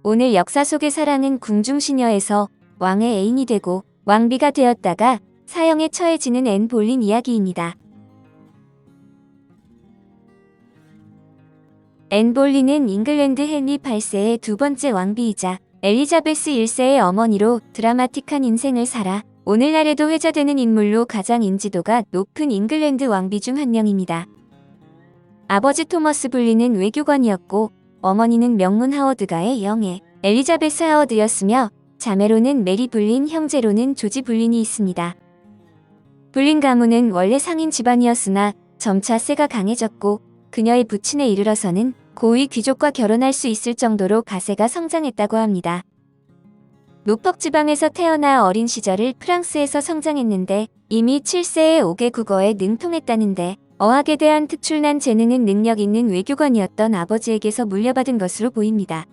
오늘 역사 속의 사랑은 궁중시녀에서 왕의 애인이 되고 왕비가 되었다가 사형에 처해지는 앤 볼린 이야기입니다. 앤 볼린은 잉글랜드 헨리 8세의 두 번째 왕비이자 엘리자베스 1세의 어머니로 드라마틱한 인생을 살아 오늘날에도 회자되는 인물로 가장 인지도가 높은 잉글랜드 왕비 중 한 명입니다. 아버지 토머스 볼린은 외교관이었고 어머니는 명문 하워드가의 영예 엘리자베스 하워드였으며 자매로는 메리 볼린, 형제로는 조지 볼린이 있습니다. 볼린 가문은 원래 상인 집안이었으나 점차 세가 강해졌고 그녀의 부친에 이르러서는 고위 귀족과 결혼할 수 있을 정도로 가세가 성장했다고 합니다. 노퍽 지방에서 태어나 어린 시절을 프랑스에서 성장했는데 이미 7세에 5개 국어에 능통했다는데 어학에 대한 특출난 재능은 능력 있는 외교관이었던 아버지에게서 물려받은 것으로 보입니다.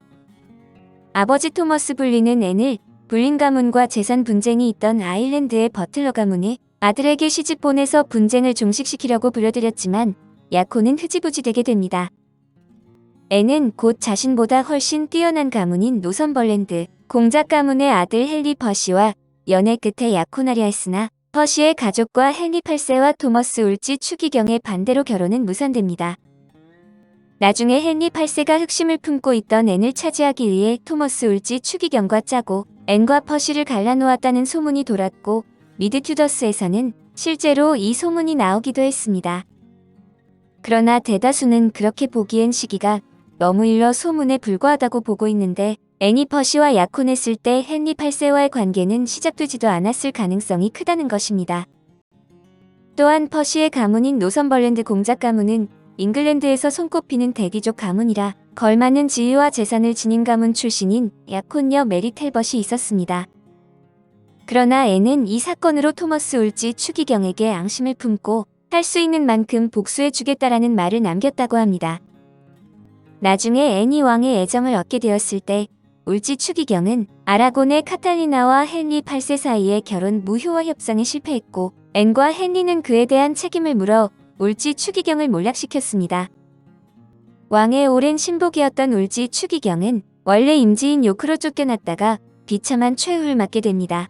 아버지 토머스 볼린은 앤을 볼린 가문과 재산 분쟁이 있던 아일랜드의 버틀러 가문에 아들에게 시집 보내서 분쟁을 종식시키려고 불러들였지만 약혼은 흐지부지 되게 됩니다. 앤은 곧 자신보다 훨씬 뛰어난 가문인 노선벌랜드 공작 가문의 아들 헨리 퍼시와 연애 끝에 약혼하려 했으나 퍼시의 가족과 헨리 8세와 토머스 울지 추기경의 반대로 결혼은 무산됩니다. 나중에 헨리 8세가 흑심을 품고 있던 앤을 차지하기 위해 토머스 울지 추기경과 짜고 앤과 퍼시를 갈라놓았다는 소문이 돌았고 미드 튜더스에서는 실제로 이 소문이 나오기도 했습니다. 그러나 대다수는 그렇게 보기엔 시기가 너무 일러 소문에 불과하다고 보고 있는데 앤이 퍼시와 약혼했을 때 헨리 8세와의 관계는 시작되지도 않았을 가능성이 크다는 것입니다. 또한 퍼시의 가문인 노선벌랜드 공작 가문은 잉글랜드에서 손꼽히는 대귀족 가문이라 걸맞는 지위와 재산을 지닌 가문 출신인 약혼녀 메리 텔벗이 있었습니다. 그러나 앤은 이 사건으로 토머스 울지 추기경에게 앙심을 품고 할 수 있는 만큼 복수해주겠다라는 말을 남겼다고 합니다. 나중에 앤이 왕의 애정을 얻게 되었을 때 울지 추기경은 아라곤의 카탈리나와 헨리 8세 사이의 결혼 무효화 협상에 실패했고 앤과 헨리는 그에 대한 책임을 물어 울지 추기경을 몰락시켰습니다. 왕의 오랜 신복이었던 울지 추기경은 원래 임지인 요크로 쫓겨났다가 비참한 최후를 맞게 됩니다.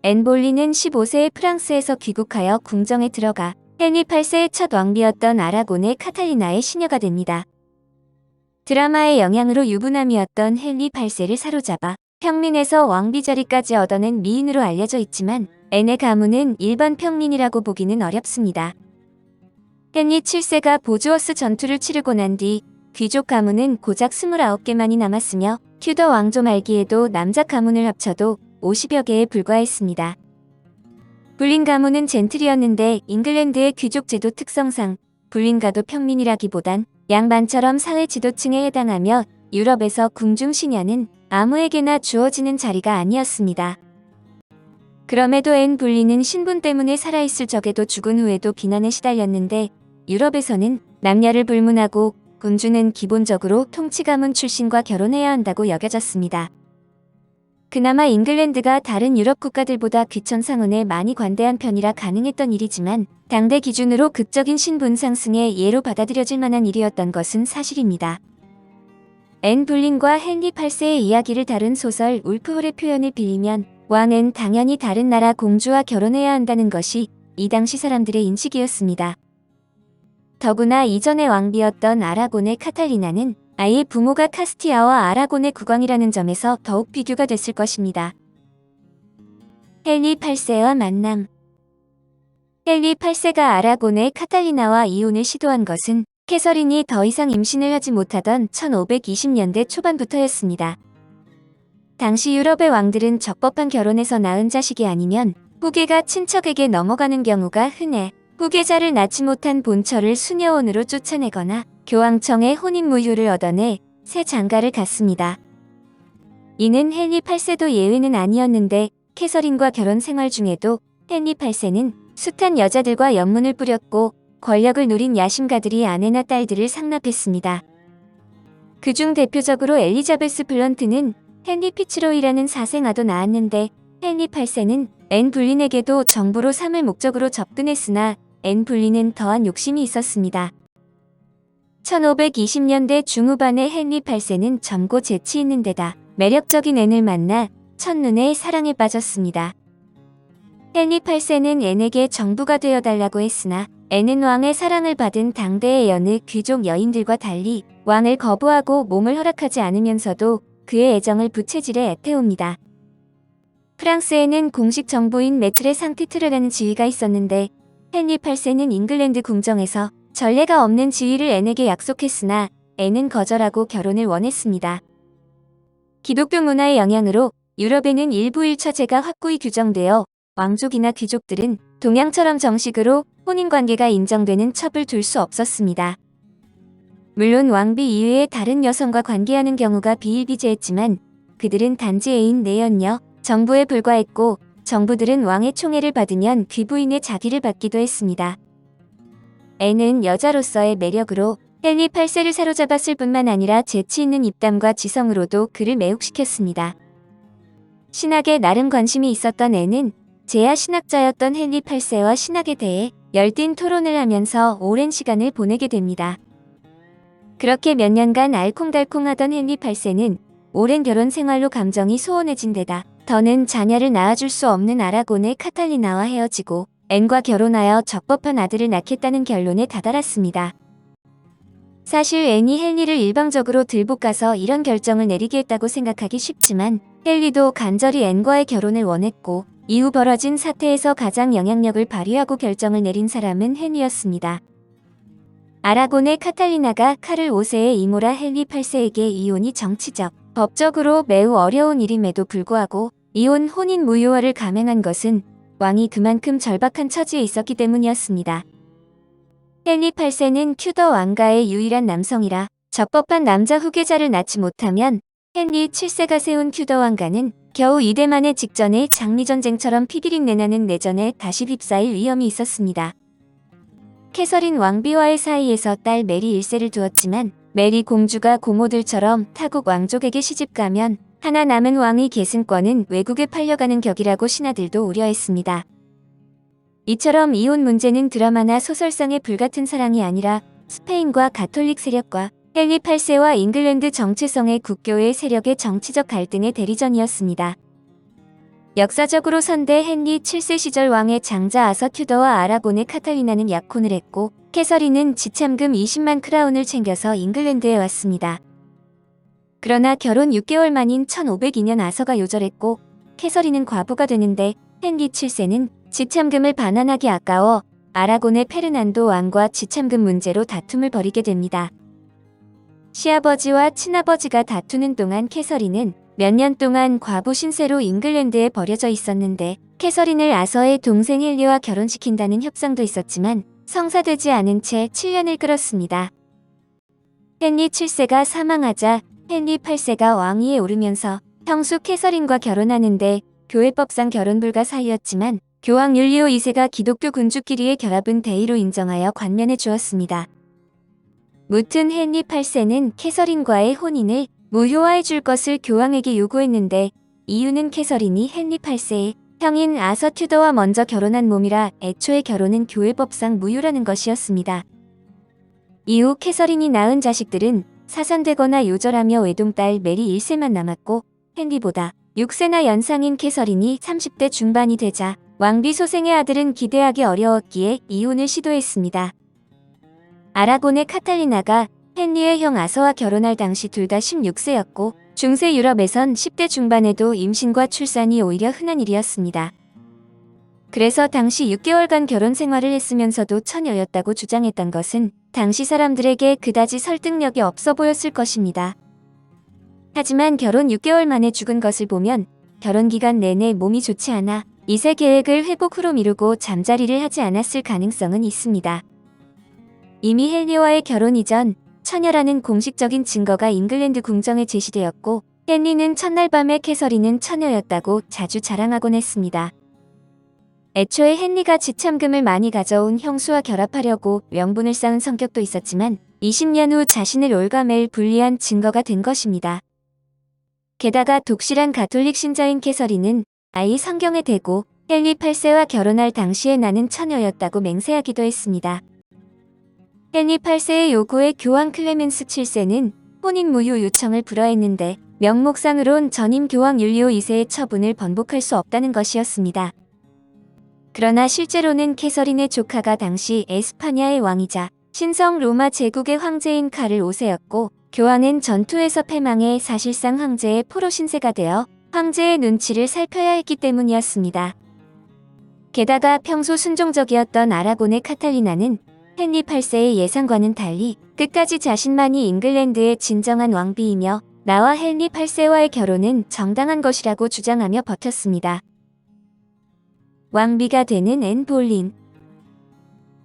앤 볼린은 15세에 프랑스에서 귀국하여 궁정에 들어가 헨리 8세의 첫 왕비였던 아라곤의 카탈리나의 시녀가 됩니다. 드라마의 영향으로 유부남이었던 헨리 8세를 사로잡아 평민에서 왕비 자리까지 얻어낸 미인으로 알려져 있지만 앤의 가문은 일반 평민이라고 보기는 어렵습니다. 헨리 7세가 보주어스 전투를 치르고 난 뒤 귀족 가문은 고작 29개만이 남았으며 튜더 왕조 말기에도 남자 가문을 합쳐도 50여 개에 불과했습니다. 볼린 가문은 젠틀이었는데 잉글랜드의 귀족 제도 특성상 볼린가도 평민이라기보단 양반처럼 사회 지도층에 해당하며 유럽에서 궁중시녀는 아무에게나 주어지는 자리가 아니었습니다. 그럼에도 앤 볼린은 신분 때문에 살아있을 적에도 죽은 후에도 비난에 시달렸는데 유럽에서는 남녀를 불문하고 군주는 기본적으로 통치 가문 출신과 결혼해야 한다고 여겨졌습니다. 그나마 잉글랜드가 다른 유럽 국가들보다 귀천 상훈에 많이 관대한 편이라 가능했던 일이지만 당대 기준으로 극적인 신분 상승의 예로 받아들여질 만한 일이었던 것은 사실입니다. 앤 볼린과 헨리 8세의 이야기를 다룬 소설 울프홀의 표현을 빌리면 왕은 당연히 다른 나라 공주와 결혼해야 한다는 것이 이 당시 사람들의 인식이었습니다. 더구나 이전의 왕비였던 아라곤의 카탈리나는 아이의 부모가 카스티아와 아라곤의 국왕이라는 점에서 더욱 비교가 됐을 것입니다. 헨리 8세와 만남. 헨리 8세가 아라곤의 카탈리나와 이혼을 시도한 것은 캐서린이 더 이상 임신을 하지 못하던 1520년대 초반부터였습니다. 당시 유럽의 왕들은 적법한 결혼에서 낳은 자식이 아니면 후계가 친척에게 넘어가는 경우가 흔해 후계자를 낳지 못한 본처를 수녀원으로 쫓아내거나 교황청의 혼인무효를 얻어내 새 장가를 갔습니다. 이는 헨리 8세도 예외는 아니었는데 캐서린과 결혼 생활 중에도 헨리 8세는 숱한 여자들과 연문을 뿌렸고 권력을 누린 야심가들이 아내나 딸들을 상납했습니다. 그중 대표적으로 엘리자베스 블런트는 헨리 피츠로이라는 사생아도 낳았는데 헨리 8세는 앤 볼린에게도 정부로 삼을 목적으로 접근했으나 앤 볼린은 더한 욕심이 있었습니다. 1520년대 중후반의 헨리 8세는 젊고 재치 있는 데다 매력적인 앤을 만나 첫눈에 사랑에 빠졌습니다. 헨리 8세는 앤에게 정부가 되어달라고 했으나 앤은 왕의 사랑을 받은 당대의 여느 귀족 여인들과 달리 왕을 거부하고 몸을 허락하지 않으면서도 그의 애정을 부채질해 애태웁니다. 프랑스에는 공식 정부인 메트레 상티트르라는 지위가 있었는데 헨리 8세는 잉글랜드 궁정에서 전례가 없는 지위를 앤에게 약속했으나 앤은 거절하고 결혼을 원했습니다. 기독교 문화의 영향으로 유럽에는 일부 일처제가 확고히 규정되어 왕족이나 귀족들은 동양처럼 정식으로 혼인관계가 인정되는 첩을 둘 수 없었습니다. 물론 왕비 이외의 다른 여성과 관계하는 경우가 비일비재했지만 그들은 단지 애인 내연녀, 정부에 불과했고 정부들은 왕의 총애를 받으면 귀부인의 자기를 받기도 했습니다. 앤은 여자로서의 매력으로 헨리 8세를 사로잡았을 뿐만 아니라 재치 있는 입담과 지성으로도 그를 매혹시켰습니다. 신학에 나름 관심이 있었던 앤은 제야 신학자였던 헨리 8세와 신학에 대해 열띤 토론을 하면서 오랜 시간을 보내게 됩니다. 그렇게 몇 년간 알콩달콩하던 헨리 8세는 오랜 결혼 생활로 감정이 소원해진 데다 더는 자녀를 낳아줄 수 없는 아라곤의 카탈리나와 헤어지고 앤과 결혼하여 적법한 아들을 낳겠다는 결론에 다다랐습니다. 사실 앤이 헨리를 일방적으로 들볶아서 이런 결정을 내리게 했다고 생각하기 쉽지만 헨리도 간절히 앤과의 결혼을 원했고 이후 벌어진 사태에서 가장 영향력을 발휘하고 결정을 내린 사람은 헨리였습니다. 아라곤의 카탈리나가 카를 5세의 이모라 헨리 8세에게 이혼이 정치적, 법적으로 매우 어려운 일임에도 불구하고 이혼 혼인 무효화를 감행한 것은 왕이 그만큼 절박한 처지에 있었기 때문이었습니다. 헨리 8세는 튜더 왕가의 유일한 남성이라 적법한 남자 후계자를 낳지 못하면 헨리 7세가 세운 튜더 왕가는 겨우 이대만의 직전에 장미전쟁처럼 피비린 내나는 내전에 다시 휩싸일 위험이 있었습니다. 캐서린 왕비와의 사이에서 딸 메리 1세를 두었지만 메리 공주가 고모들처럼 타국 왕족에게 시집가면 하나 남은 왕의 계승권은 외국에 팔려가는 격이라고 신하들도 우려했습니다. 이처럼 이혼 문제는 드라마나 소설상의 불같은 사랑이 아니라 스페인과 가톨릭 세력과 헨리 8세와 잉글랜드 정체성의 국교의 세력의 정치적 갈등의 대리전이었습니다. 역사적으로 선대 헨리 7세 시절 왕의 장자 아서 튜더와 아라곤의 카탈리나는 약혼을 했고 캐서린은 지참금 20만 크라운을 챙겨서 잉글랜드에 왔습니다. 그러나 결혼 6개월 만인 1502년 아서가 요절했고 캐서린은 과부가 되는데 헨리 7세는 지참금을 반환하기 아까워 아라곤의 페르난도 왕과 지참금 문제로 다툼을 벌이게 됩니다. 시아버지와 친아버지가 다투는 동안 캐서린은 몇 년 동안 과부 신세로 잉글랜드에 버려져 있었는데 캐서린을 아서의 동생 헨리와 결혼시킨다는 협상도 있었지만 성사되지 않은 채 7년을 끌었습니다. 헨리 7세가 사망하자 헨리 8세가 왕위에 오르면서 형수 캐서린과 결혼하는데 교회법상 결혼 불가 사이였지만 교황 율리오 2세가 기독교 군주끼리의 결합은 대의로 인정하여 관면해 주었습니다. 무튼 헨리 8세는 캐서린과의 혼인을 무효화해 줄 것을 교황에게 요구했는데 이유는 캐서린이 헨리 8세의 형인 아서 튜더와 먼저 결혼한 몸이라 애초에 결혼은 교회법상 무효라는 것이었습니다. 이후 캐서린이 낳은 자식들은 사산되거나 요절하며 외동딸 메리 1세만 남았고 헨리보다 6세나 연상인 캐서린이 30대 중반이 되자 왕비 소생의 아들은 기대하기 어려웠기에 이혼을 시도했습니다. 아라곤의 카탈리나가 헨리의 형 아서와 결혼할 당시 둘 다 16세였고 중세 유럽에선 10대 중반에도 임신과 출산이 오히려 흔한 일이었습니다. 그래서 당시 6개월간 결혼 생활을 했으면서도 처녀였다고 주장했던 것은 당시 사람들에게 그다지 설득력이 없어 보였을 것입니다. 하지만 결혼 6개월 만에 죽은 것을 보면 결혼 기간 내내 몸이 좋지 않아 2세 계획을 회복 후로 미루고 잠자리를 하지 않았을 가능성은 있습니다. 이미 헨리와의 결혼 이전 처녀라는 공식적인 증거가 잉글랜드 궁정에 제시되었고 헨리는 첫날 밤에 캐서린은 처녀였다고 자주 자랑하곤 했습니다. 애초에 헨리가 지참금을 많이 가져온 형수와 결합하려고 명분을 쌓은 성격도 있었지만 20년 후 자신을 올가맬 불리한 증거가 된 것입니다. 게다가 독실한 가톨릭 신자인 캐서린은 아이 성경에 대고 헨리 8세와 결혼할 당시에 나는 처녀였다고 맹세하기도 했습니다. 헨리 8세의 요구에 교황 클레멘스 7세는 혼인 무효 요청을 불허했는데 명목상으론 전임 교황 율리오 2세의 처분을 번복할 수 없다는 것이었습니다. 그러나 실제로는 캐서린의 조카가 당시 에스파냐의 왕이자 신성 로마 제국의 황제인 카를 5세였고 교황은 전투에서 패망해 사실상 황제의 포로 신세가 되어 황제의 눈치를 살펴야 했기 때문이었습니다. 게다가 평소 순종적이었던 아라곤의 카탈리나는 헨리 8세의 예상과는 달리 끝까지 자신만이 잉글랜드의 진정한 왕비이며 나와 헨리 8세와의 결혼은 정당한 것이라고 주장하며 버텼습니다. 왕비가 되는 앤 볼린.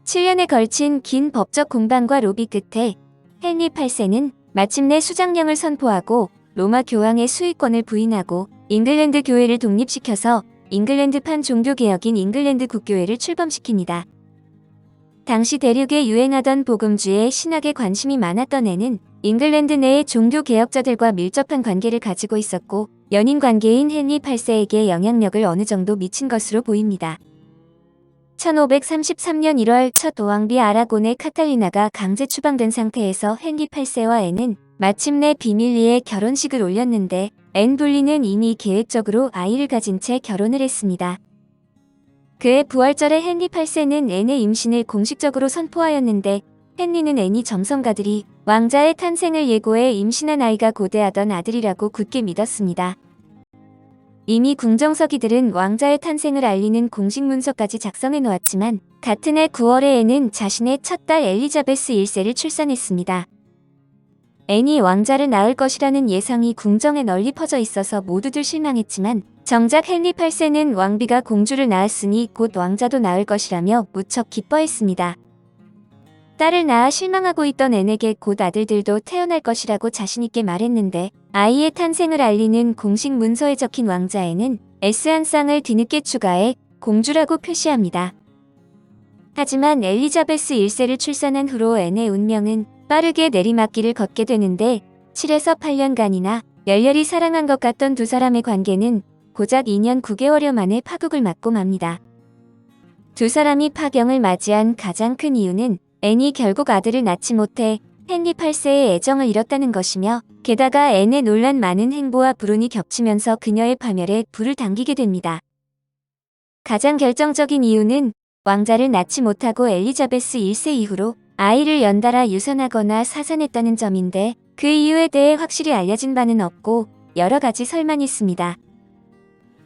7년에 걸친 긴 법적 공방과 로비 끝에 헨리 8세는 마침내 수장령을 선포하고 로마 교황의 수의권을 부인하고 잉글랜드 교회를 독립시켜서 잉글랜드판 종교개혁인 잉글랜드 국교회를 출범시킵니다. 당시 대륙에 유행하던 복음주의 신학에 관심이 많았던 앤은 잉글랜드 내의 종교개혁자들과 밀접한 관계를 가지고 있었고 연인 관계인 헨리 8세에게 영향력을 어느 정도 미친 것으로 보입니다. 1533년 1월 첫 왕비 아라곤의 카탈리나가 강제 추방된 상태에서 헨리 8세와 앤은 마침내 비밀리에 결혼식을 올렸는데 앤 볼린은 이미 계획적으로 아이를 가진 채 결혼을 했습니다. 그해 부활절에 헨리 8세는 앤의 임신을 공식적으로 선포하였는데 헨리는 앤이 점성가들이 왕자의 탄생을 예고해 임신한 아이가 고대하던 아들이라고 굳게 믿었습니다. 이미 궁정서기들은 왕자의 탄생을 알리는 공식 문서까지 작성해 놓았지만 같은 해 9월에 앤은 자신의 첫 딸 엘리자베스 1세를 출산했습니다. 앤이 왕자를 낳을 것이라는 예상이 궁정에 널리 퍼져 있어서 모두들 실망했지만 정작 헨리 8세는 왕비가 공주를 낳았으니 곧 왕자도 낳을 것이라며 무척 기뻐했습니다. 딸을 낳아 실망하고 있던 앤에게 곧 아들들도 태어날 것이라고 자신있게 말했는데 아이의 탄생을 알리는 공식 문서에 적힌 왕자에는 S 한 쌍을 뒤늦게 추가해 공주라고 표시합니다. 하지만 엘리자베스 1세를 출산한 후로 앤의 운명은 빠르게 내리막길을 걷게 되는데 7에서 8년간이나 열렬히 사랑한 것 같던 두 사람의 관계는 고작 2년 9개월여 만에 파국을 맞고 맙니다. 두 사람이 파경을 맞이한 가장 큰 이유는 앤이 결국 아들을 낳지 못해 헨리 8세의 애정을 잃었다는 것이며 게다가 앤의 논란 많은 행보와 불운이 겹치면서 그녀의 파멸에 불을 당기게 됩니다. 가장 결정적인 이유는 왕자를 낳지 못하고 엘리자베스 1세 이후로 아이를 연달아 유산하거나 사산했다는 점인데 그 이유에 대해 확실히 알려진 바는 없고 여러 가지 설만이 있습니다.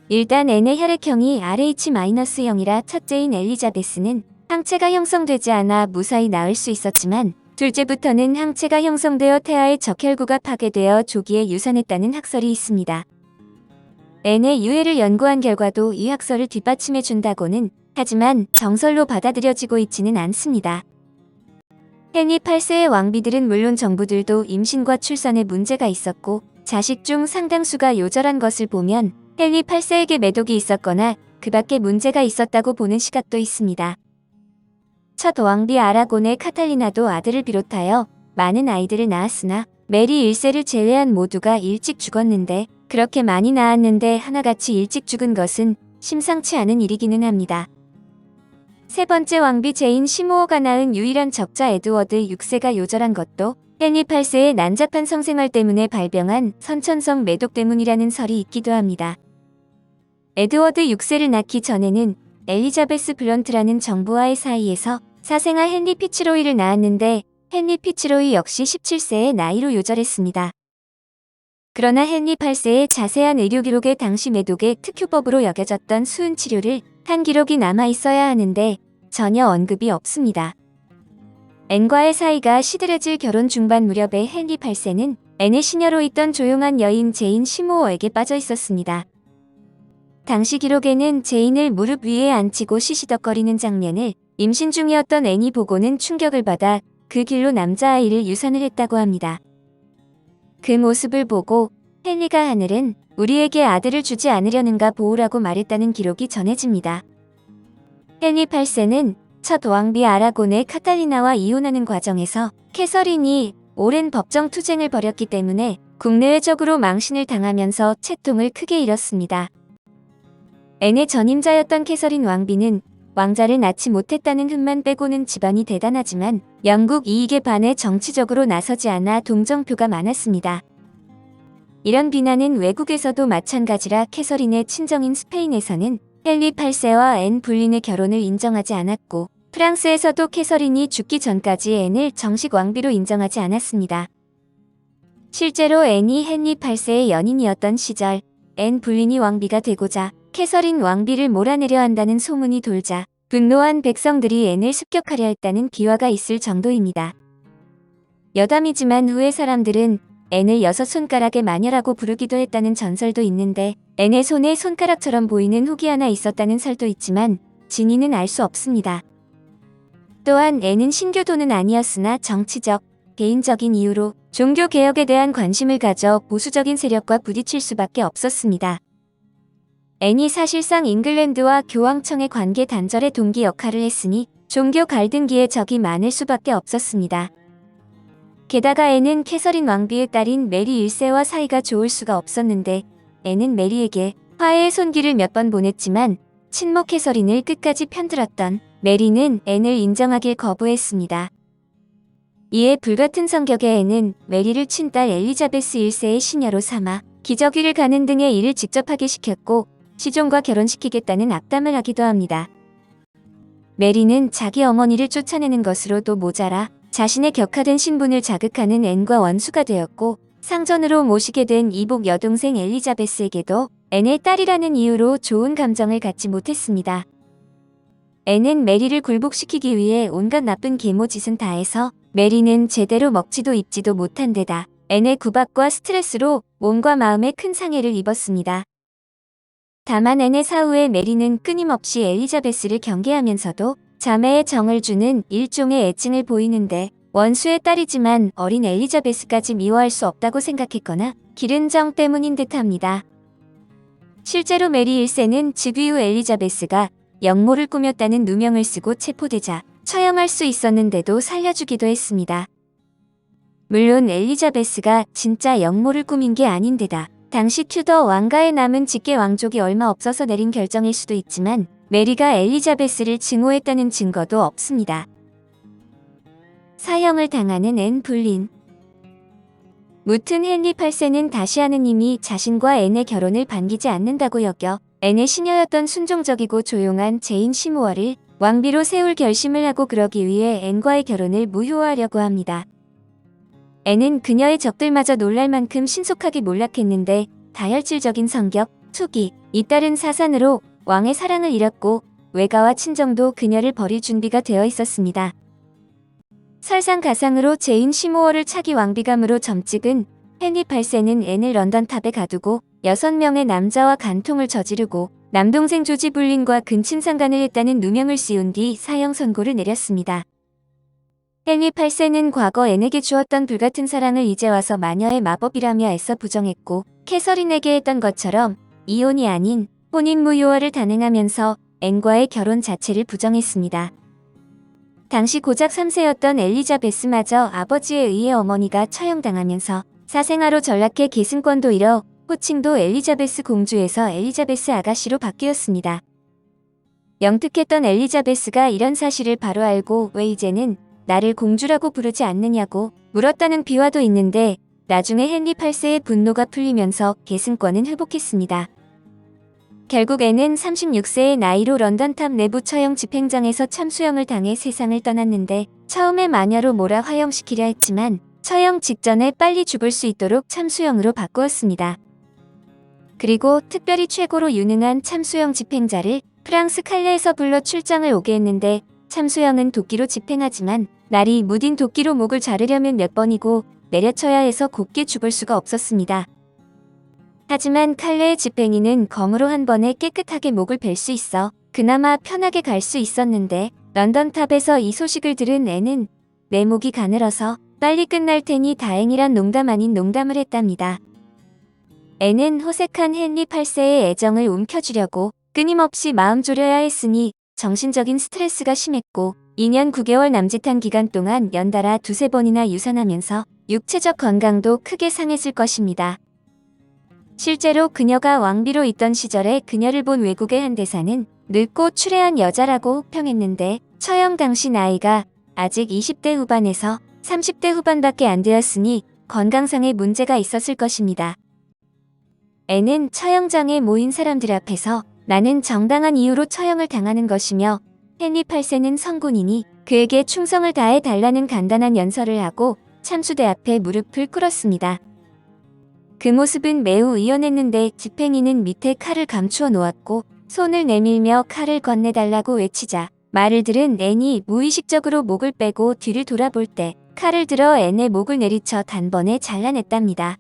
일단 앤의 혈액형이 RH-형이라 첫째인 엘리자베스는 항체가 형성되지 않아 무사히 낳을 수 있었지만 둘째부터는 항체가 형성되어 태아의 적혈구가 파괴되어 조기에 유산했다는 학설이 있습니다. 앤의 유해를 연구한 결과도 이 학설을 뒷받침해 준다고는 하지만 정설로 받아들여지고 있지는 않습니다. 헨리 8세의 왕비들은 물론 정부들도 임신과 출산에 문제가 있었고 자식 중 상당수가 요절한 것을 보면 헨리 8세에게 매독이 있었거나 그 밖에 문제가 있었다고 보는 시각도 있습니다. 첫 왕비 아라곤의 카탈리나도 아들을 비롯하여 많은 아이들을 낳았으나 메리 1세를 제외한 모두가 일찍 죽었는데 그렇게 많이 낳았는데 하나같이 일찍 죽은 것은 심상치 않은 일이기는 합니다. 세 번째 왕비 제인 시모어가 낳은 유일한 적자 에드워드 6세가 요절한 것도 헨리 8세의 난잡한 성생활 때문에 발병한 선천성 매독 때문이라는 설이 있기도 합니다. 에드워드 6세를 낳기 전에는 엘리자베스 블런트라는 정부와의 사이에서 사생아 헨리 피츠로이를 낳았는데 헨리 피츠로이 역시 17세의 나이로 요절했습니다. 그러나 헨리 8세의 자세한 의료 기록에 당시 매독의 특효법으로 여겨졌던 수은 치료를 한 기록이 남아 있어야 하는데 전혀 언급이 없습니다. 앤과의 사이가 시들해질 결혼 중반 무렵에 헨리 8세는 앤의 시녀로 있던 조용한 여인 제인 시모어에게 빠져 있었습니다. 당시 기록에는 제인을 무릎 위에 앉히고 시시덕거리는 장면을 임신 중이었던 앤이 보고는 충격을 받아 그 길로 남자아이를 유산을 했다고 합니다. 그 모습을 보고 헨리가 하늘은 우리에게 아들을 주지 않으려는가 보우라고 말했다는 기록이 전해집니다. 헨리 8세는 첫 왕비 아라곤의 카탈리나와 이혼하는 과정에서 캐서린이 오랜 법정 투쟁을 벌였기 때문에 국내외적으로 망신을 당하면서 채통을 크게 잃었습니다. 앤의 전임자였던 캐서린 왕비는 왕자를 낳지 못했다는 흠만 빼고는 집안이 대단하지만 영국 이익에 반해 정치적으로 나서지 않아 동정표가 많았습니다. 이런 비난은 외국에서도 마찬가지라 캐서린의 친정인 스페인에서는 헨리 8세와 앤 불린의 결혼을 인정하지 않았고 프랑스에서도 캐서린이 죽기 전까지 앤을 정식 왕비로 인정하지 않았습니다. 실제로 앤이 헨리 8세의 연인이었던 시절 앤 불린이 왕비가 되고자 캐서린 왕비를 몰아내려 한다는 소문이 돌자 분노한 백성들이 앤을 습격하려 했다는 기화가 있을 정도입니다. 여담이지만 후에 사람들은 앤을 6손가락의 마녀라고 부르기도 했다는 전설도 있는데 앤의 손에 손가락처럼 보이는 훅이 하나 있었다는 설도 있지만 진위는 알 수 없습니다. 또한 앤은 신교도는 아니었으나 정치적, 개인적인 이유로 종교개혁에 대한 관심을 가져 보수적인 세력과 부딪힐 수밖에 없었습니다. 앤이 사실상 잉글랜드와 교황청의 관계 단절의 동기 역할을 했으니 종교 갈등기에 적이 많을 수밖에 없었습니다. 게다가 앤은 캐서린 왕비의 딸인 메리 1세와 사이가 좋을 수가 없었는데 앤은 메리에게 화해의 손길을 몇 번 보냈지만 친모 캐서린을 끝까지 편들었던 메리는 앤을 인정하길 거부했습니다. 이에 불같은 성격의 앤은 메리를 친딸 엘리자베스 1세의 시녀로 삼아 기저귀를 가는 등의 일을 직접 하게 시켰고 시종과 결혼시키겠다는 악담을 하기도 합니다. 메리는 자기 어머니를 쫓아내는 것으로도 모자라 자신의 격화된 신분을 자극하는 앤과 원수가 되었고 상전으로 모시게 된 이복 여동생 엘리자베스에게도 앤의 딸이라는 이유로 좋은 감정을 갖지 못했습니다. 앤은 메리를 굴복시키기 위해 온갖 나쁜 계모짓은 다해서 메리는 제대로 먹지도 입지도 못한 데다 앤의 구박과 스트레스로 몸과 마음에 큰 상해를 입었습니다. 다만 앤의 사후에 메리는 끊임없이 엘리자베스를 경계하면서도 자매의 정을 주는 일종의 애증을 보이는데 원수의 딸이지만 어린 엘리자베스까지 미워할 수 없다고 생각했거나 기른 정 때문인 듯합니다. 실제로 메리 1세는 즉위 후 엘리자베스가 영모를 꾸몄다는 누명을 쓰고 체포되자 처형할 수 있었는데도 살려주기도 했습니다. 물론 엘리자베스가 진짜 영모를 꾸민 게 아닌데다 당시 튜더 왕가에 남은 직계 왕족이 얼마 없어서 내린 결정일 수도 있지만 메리가 엘리자베스를 증오했다는 증거도 없습니다. 사형을 당하는 앤 불린. 무튼 헨리 8세는 다시 하느님이 자신과 앤의 결혼을 반기지 않는다고 여겨 앤의 시녀였던 순종적이고 조용한 제인 시무어를 왕비로 세울 결심을 하고 그러기 위해 앤과의 결혼을 무효화하려고 합니다. 앤은 그녀의 적들마저 놀랄 만큼 신속하게 몰락했는데 다혈질적인 성격, 투기, 잇따른 사산으로 왕의 사랑을 잃었고 외가와 친정도 그녀를 버릴 준비가 되어 있었습니다. 설상가상으로 제인 시무어를 차기 왕비감으로 점찍은 헨리 8세는 앤을 런던탑에 가두고 6명의 남자와 간통을 저지르고 남동생 조지 불린과 근친상간을 했다는 누명을 씌운 뒤 사형 선고를 내렸습니다. 헨리 8세는 과거 앤에게 주었던 불같은 사랑을 이제 와서 마녀의 마법이라며 애써 부정했고 캐서린에게 했던 것처럼 이혼이 아닌 혼인 무효화를 단행하면서 앤과의 결혼 자체를 부정했습니다. 당시 고작 3세였던 엘리자베스마저 아버지에 의해 어머니가 처형당하면서 사생아로 전락해 계승권도 잃어 호칭도 엘리자베스 공주에서 엘리자베스 아가씨로 바뀌었습니다. 영특했던 엘리자베스가 이런 사실을 바로 알고 왜 이제는 나를 공주라고 부르지 않느냐고 물었다는 비화도 있는데 나중에 헨리 8세의 분노가 풀리면서 계승권은 회복했습니다. 결국 앤은 36세의 나이로 런던탑 내부 처형 집행장에서 참수형을 당해 세상을 떠났는데 처음에 마녀로 몰아 화형시키려 했지만 처형 직전에 빨리 죽을 수 있도록 참수형으로 바꾸었습니다. 그리고 특별히 최고로 유능한 참수형 집행자를 프랑스 칼레에서 불러 출장을 오게 했는데 참수형은 도끼로 집행하지만 날이 무딘 도끼로 목을 자르려면 몇 번이고 내려쳐야 해서 곱게 죽을 수가 없었습니다. 하지만 칼레의 집행이는 검으로 한 번에 깨끗하게 목을 벨 수 있어 그나마 편하게 갈 수 있었는데 런던탑에서 이 소식을 들은 앤은 내 목이 가늘어서 빨리 끝날 테니 다행이란 농담 아닌 농담을 했답니다. 앤은 호색한 헨리 8세의 애정을 움켜쥐려고 끊임없이 마음 졸여야 했으니 정신적인 스트레스가 심했고 2년 9개월 남짓한 기간 동안 연달아 2~3번이나 유산하면서 육체적 건강도 크게 상했을 것입니다. 실제로 그녀가 왕비로 있던 시절에 그녀를 본 외국의 한 대사는 늙고 추레한 여자라고 혹평했는데 처형 당시 나이가 아직 20대 후반에서 30대 후반밖에 안 되었으니 건강상의 문제가 있었을 것입니다. 앤은 처형장에 모인 사람들 앞에서 나는 정당한 이유로 처형을 당하는 것이며 헨리 8세는 성군이니 그에게 충성을 다해 달라는 간단한 연설을 하고 참수대 앞에 무릎을 꿇었습니다. 그 모습은 매우 의연했는데 집행인은 밑에 칼을 감추어 놓았고 손을 내밀며 칼을 건네달라고 외치자 말을 들은 앤이 무의식적으로 목을 빼고 뒤를 돌아볼 때 칼을 들어 앤의 목을 내리쳐 단번에 잘라냈답니다.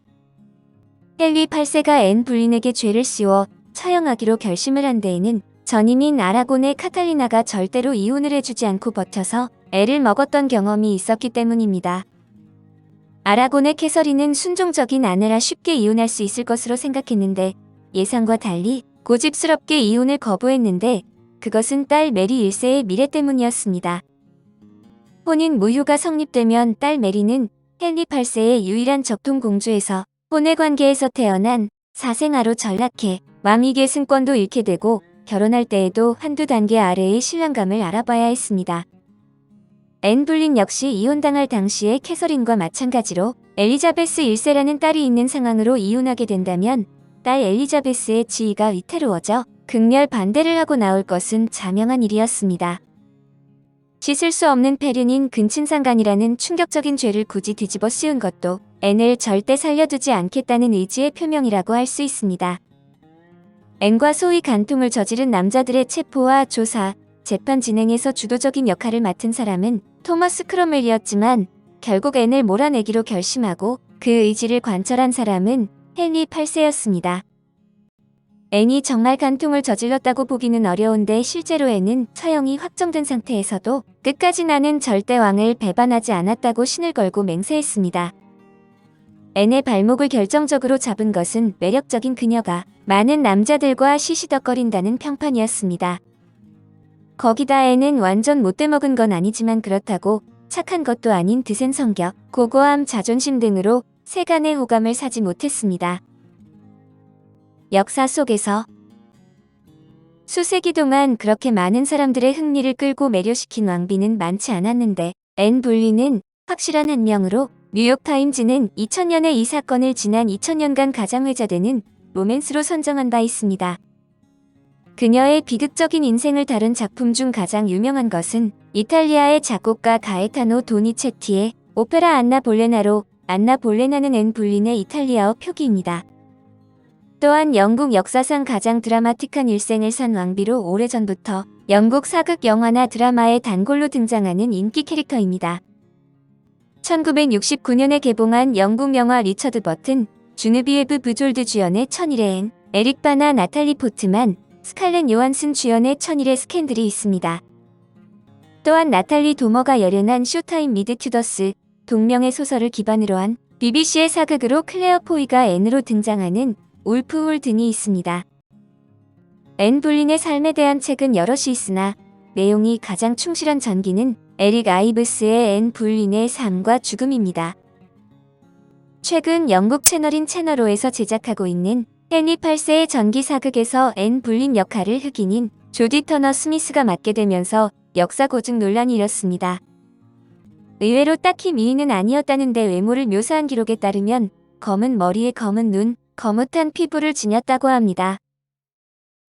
헨리 8세가 앤 불린에게 죄를 씌워 처형하기로 결심을 한 데에는 전임인 아라곤의 카탈리나가 절대로 이혼을 해주지 않고 버텨서 애를 먹었던 경험이 있었기 때문입니다. 아라곤의 캐서린은 순종적인 아내라 쉽게 이혼할 수 있을 것으로 생각했는데 예상과 달리 고집스럽게 이혼을 거부했는데 그것은 딸 메리 1세의 미래 때문이었습니다. 혼인 무효가 성립되면 딸 메리는 헨리 8세의 유일한 적통공주에서 혼외 관계에서 태어난 사생아로 전락해 왕위계 승권도 잃게 되고 결혼할 때에도 한두 단계 아래의 신랑감을 알아봐야 했습니다. 앤 불린 역시 이혼당할 당시의 캐서린과 마찬가지로 엘리자베스 1세라는 딸이 있는 상황으로 이혼하게 된다면 딸 엘리자베스의 지위가 위태로워져 극렬 반대를 하고 나올 것은 자명한 일이었습니다. 씻을 수 없는 폐륜인 근친상간이라는 충격적인 죄를 굳이 뒤집어 씌운 것도 앤을 절대 살려두지 않겠다는 의지의 표명이라고 할 수 있습니다. 앤과 소위 간통을 저지른 남자들의 체포와 조사, 재판 진행에서 주도적인 역할을 맡은 사람은 토머스 크롬웰이었지만 결국 앤을 몰아내기로 결심하고 그 의지를 관철한 사람은 헨리 8세였습니다. 앤이 정말 간통을 저질렀다고 보기는 어려운데 실제로 앤은 처형이 확정된 상태에서도 끝까지 나는 절대 왕을 배반하지 않았다고 신을 걸고 맹세했습니다. 앤의 발목을 결정적으로 잡은 것은 매력적인 그녀가 많은 남자들과 시시덕거린다는 평판이었습니다. 거기다 앤은 완전 못돼먹은 건 아니지만 그렇다고 착한 것도 아닌 드센 성격, 고고함, 자존심 등으로 세간의 호감을 사지 못했습니다. 역사 속에서 수세기 동안 그렇게 많은 사람들의 흥미를 끌고 매료시킨 왕비는 많지 않았는데 앤 불리는 확실한 한 명으로 뉴욕타임즈는 2000년에 이 사건을 지난 2000년간 가장 회자되는 로맨스로 선정한 바 있습니다. 그녀의 비극적인 인생을 다룬 작품 중 가장 유명한 것은 이탈리아의 작곡가 가에타노 도니체티의 오페라 안나 볼레나로, 안나 볼레나는 앤 불린의 이탈리아어 표기입니다. 또한 영국 역사상 가장 드라마틱한 일생을 산 왕비로 오래전부터 영국 사극 영화나 드라마의 단골로 등장하는 인기 캐릭터입니다. 1969년에 개봉한 영국 영화 리처드 버튼, 주느비에브 부졸드 주연의 천일의 앤, 에릭 바나, 나탈리 포트만, 스칼렛 요한슨 주연의 천일의 스캔들이 있습니다. 또한 나탈리 도머가 열연한 쇼타임 미드 튜더스, 동명의 소설을 기반으로 한 BBC의 사극으로 클레어 포이가 앤으로 등장하는 울프홀 등이 있습니다. 앤 불린의 삶에 대한 책은 여럿이 있으나 내용이 가장 충실한 전기는 에릭 아이브스의 앤 불린의 삶과 죽음입니다. 최근 영국 채널인 채널5에서 제작하고 있는 헨리 8세의 전기 사극에서 앤 불린 역할을 흑인인 조디 터너 스미스가 맡게 되면서 역사 고증 논란이 일었습니다. 의외로 딱히 미인은 아니었다는데 외모를 묘사한 기록에 따르면 검은 머리에 검은 눈, 거뭇한 피부를 지녔다고 합니다.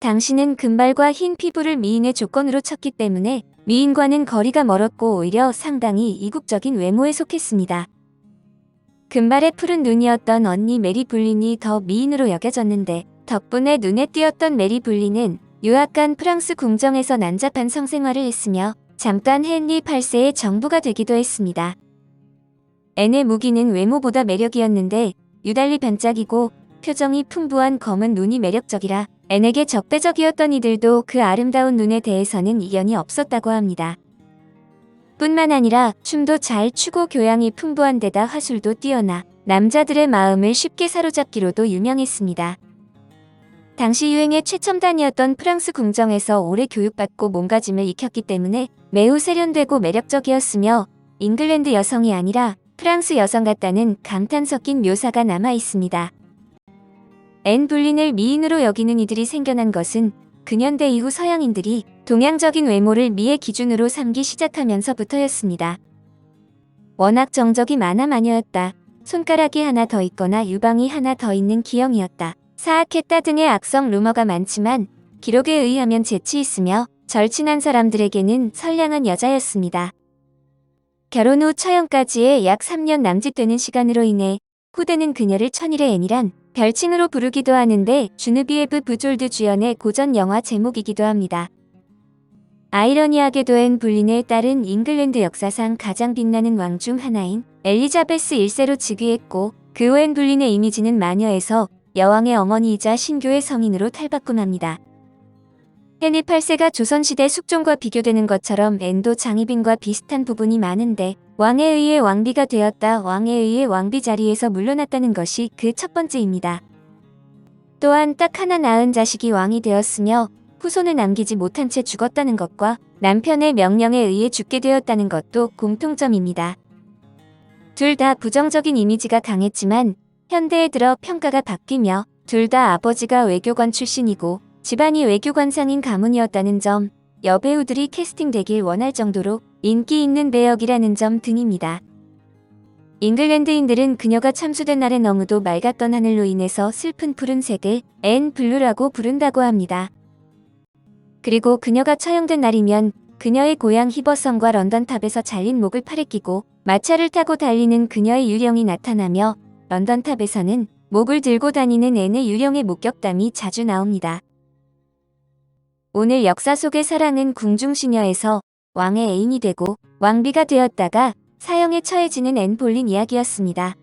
당신은 금발과 흰 피부를 미인의 조건으로 쳤기 때문에 미인과는 거리가 멀었고 오히려 상당히 이국적인 외모에 속했습니다. 금발의 푸른 눈이었던 언니 메리 불린이 더 미인으로 여겨졌는데 덕분에 눈에 띄었던 메리 불린은 유학 간 프랑스 궁정에서 난잡한 성생활을 했으며 잠깐 헨리 8세의 정부가 되기도 했습니다. 앤의 무기는 외모보다 매력이었는데 유달리 반짝이고 표정이 풍부한 검은 눈이 매력적이라 앤에게 적대적이었던 이들도 그 아름다운 눈에 대해서는 이견이 없었다고 합니다. 뿐만 아니라 춤도 잘 추고 교양이 풍부한 데다 화술도 뛰어나 남자들의 마음을 쉽게 사로잡기로도 유명했습니다. 당시 유행의 최첨단이었던 프랑스 궁정에서 오래 교육받고 몸가짐을 익혔기 때문에 매우 세련되고 매력적이었으며 잉글랜드 여성이 아니라 프랑스 여성 같다는 감탄 섞인 묘사가 남아 있습니다. 앤 불린을 미인으로 여기는 이들이 생겨난 것은 근현대 이후 서양인들이 동양적인 외모를 미의 기준으로 삼기 시작하면서부터였습니다. 워낙 정적이 많아 마녀였다. 손가락이 하나 더 있거나 유방이 하나 더 있는 기형이었다. 사악했다 등의 악성 루머가 많지만 기록에 의하면 재치 있으며 절친한 사람들에게는 선량한 여자였습니다. 결혼 후 처형까지의 약 3년 남짓되는 시간으로 인해 후대는 그녀를 천일의 앤이란 별칭으로 부르기도 하는데 주누비에브 부졸드 주연의 고전 영화 제목이기도 합니다. 아이러니하게도 앤 볼린에 따른 잉글랜드 역사상 가장 빛나는 왕 중 하나인 엘리자베스 1세로 즉위했고 그 후 앤 볼린의 이미지는 마녀에서 여왕의 어머니이자 신교의 성인으로 탈바꿈합니다. 헨리 8세가 조선시대 숙종과 비교되는 것처럼 앤도 장희빈과 비슷한 부분이 많은데 왕에 의해 왕비가 되었다. 왕에 의해 왕비 자리에서 물러났다는 것이 그 첫 번째입니다. 또한 딱 하나 낳은 자식이 왕이 되었으며 후손을 남기지 못한 채 죽었다는 것과 남편의 명령에 의해 죽게 되었다는 것도 공통점입니다. 둘 다 부정적인 이미지가 강했지만 현대에 들어 평가가 바뀌며 둘 다 아버지가 외교관 출신이고 집안이 외교관상인 가문이었다는 점, 여배우들이 캐스팅되길 원할 정도로 인기 있는 배역이라는 점 등입니다. 잉글랜드인들은 그녀가 참수된 날에 너무도 맑았던 하늘로 인해서 슬픈 푸른색을 앤 블루라고 부른다고 합니다. 그리고 그녀가 처형된 날이면 그녀의 고향 히버성과 런던탑에서 잘린 목을 팔에 끼고 마차를 타고 달리는 그녀의 유령이 나타나며 런던탑에서는 목을 들고 다니는 앤의 유령의 목격담이 자주 나옵니다. 오늘 역사 속의 사랑은 궁중시녀에서 왕의 애인이 되고 왕비가 되었다가 사형에 처해지는 앤 볼린 이야기였습니다.